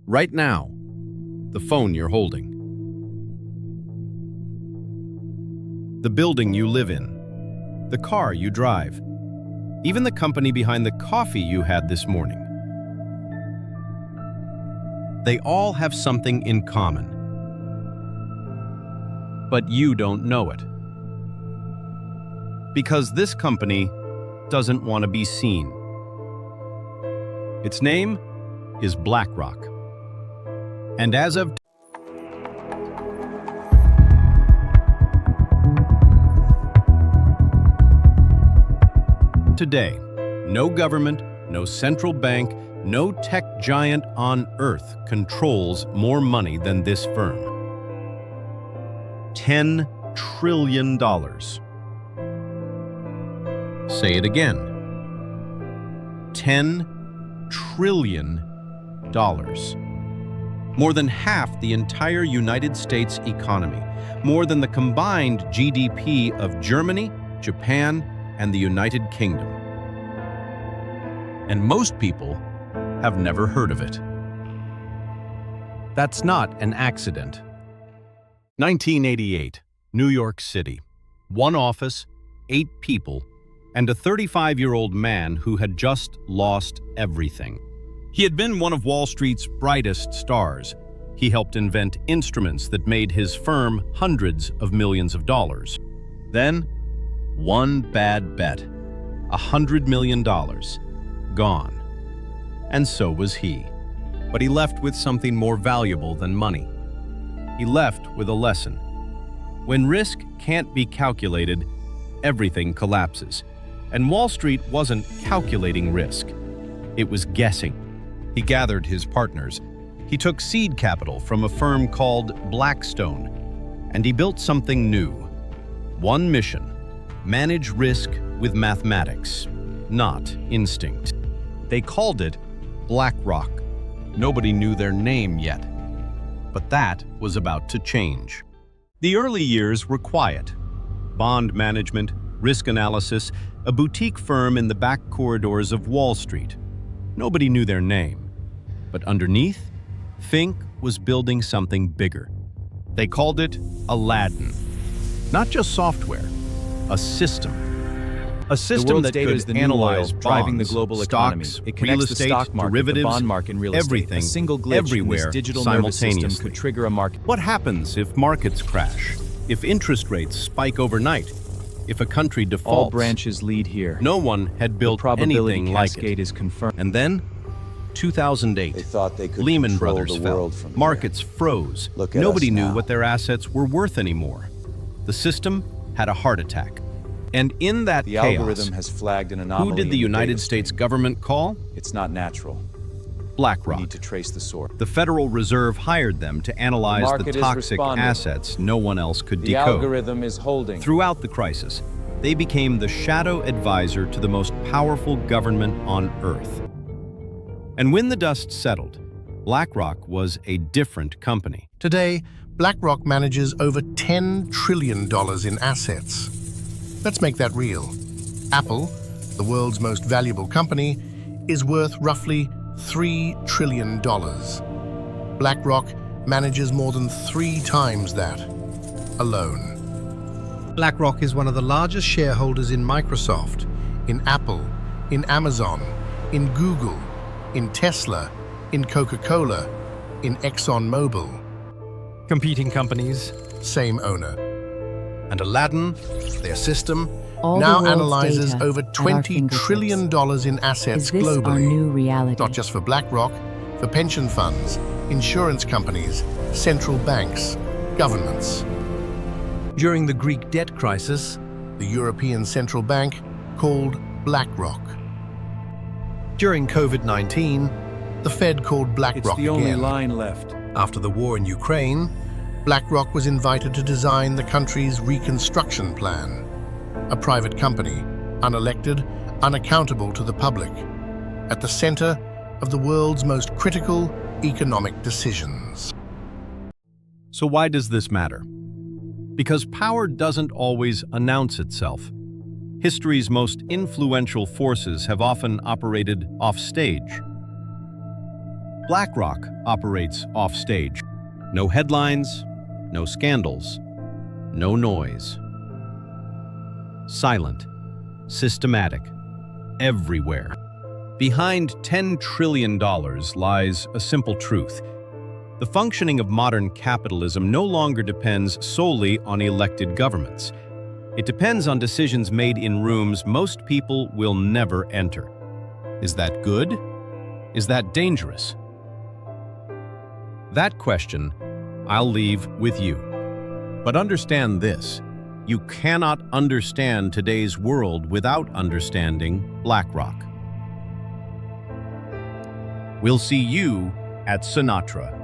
Right now, the phone you're holding. The building you live in. The car you drive. Even the company behind the coffee you had this morning. They all have something in common. But you don't know it. Because this company doesn't want to be seen. Its name is BlackRock. And as of today, no government, no central bank, no tech giant on Earth controls more money than this firm. $10 trillion. Say it again. $10 trillion. More than half the entire United States economy. More than the combined GDP of Germany, Japan, and the United Kingdom. And most people have never heard of it. That's not an accident. 1988, New York City. One office, 8 people, and a 35-year-old man who had just lost everything. He had been one of Wall Street's brightest stars. He helped invent instruments that made his firm hundreds of millions of dollars. Then, one bad bet. $100 million. Gone. And so was he. But he left with something more valuable than money. He left with a lesson. When risk can't be calculated, everything collapses. And Wall Street wasn't calculating risk. It was guessing. He gathered his partners. He took seed capital from a firm called Blackstone, and he built something new. One mission: manage risk with mathematics, not instinct. They called it BlackRock. Nobody knew their name yet. But that was about to change. The early years were quiet. Bond management, risk analysis, a boutique firm in the back corridors of Wall Street. Nobody knew their name. But underneath, Fink was building something bigger. They called it Aladdin. Not just software, a system. A system that could analyze driving the bonds, global economy. stocks, It real connects the estate, stock market, derivatives, the bond market, and real estate. everything, A single glitch everywhere, in this digital nervous system simultaneously. could trigger a market. What happens if markets crash? If interest rates spike overnight? If a country defaults? All branches lead here. No one had built Probability anything like cascade it. is confirmed. And then, 2008, They thought they could Lehman control Brothers the fell. world from Markets froze. Look at Nobody us knew now. what their assets were worth anymore. The system had a heart attack. And in that The chaos, algorithm has flagged an anomaly. who did the in United data States stream. government call? It's not natural. We BlackRock. need to trace the source. The Federal Reserve hired them to analyze market the is toxic responding. assets no one else could The decode. algorithm is holding. Throughout the crisis, they became the shadow advisor to the most powerful government on Earth. And when the dust settled, BlackRock was a different company. Today, BlackRock manages over $10 trillion in assets. Let's make that real. Apple, the world's most valuable company, is worth roughly $3 trillion. BlackRock manages more than 3 times that, alone. BlackRock is one of the largest shareholders in Microsoft, in Apple, in Amazon, in Google, in Tesla, in Coca-Cola, in ExxonMobil. Competing companies, same owner. And Aladdin, their system, All now the world's analyzes data over at our $20 trillion in assets Is this globally. our new reality? Not just for BlackRock, for pension funds, insurance companies, central banks, governments. During the Greek debt crisis, the European Central Bank called BlackRock. During COVID-19, the Fed called It's BlackRock the only again. line left. After the war in Ukraine, BlackRock was invited to design the country's reconstruction plan. A private company, unelected, unaccountable to the public, at the center of the world's most critical economic decisions. So why does this matter? Because power doesn't always announce itself. History's most influential forces have often operated offstage. BlackRock operates offstage. No headlines, no scandals, no noise. Silent, systematic, everywhere. Behind $10 trillion lies a simple truth. The functioning of modern capitalism no longer depends solely on elected governments. It depends on decisions made in rooms most people will never enter. Is that good? Is that dangerous? That question I'll leave with you. But understand this: you cannot understand today's world without understanding BlackRock. We'll see you at Synatra.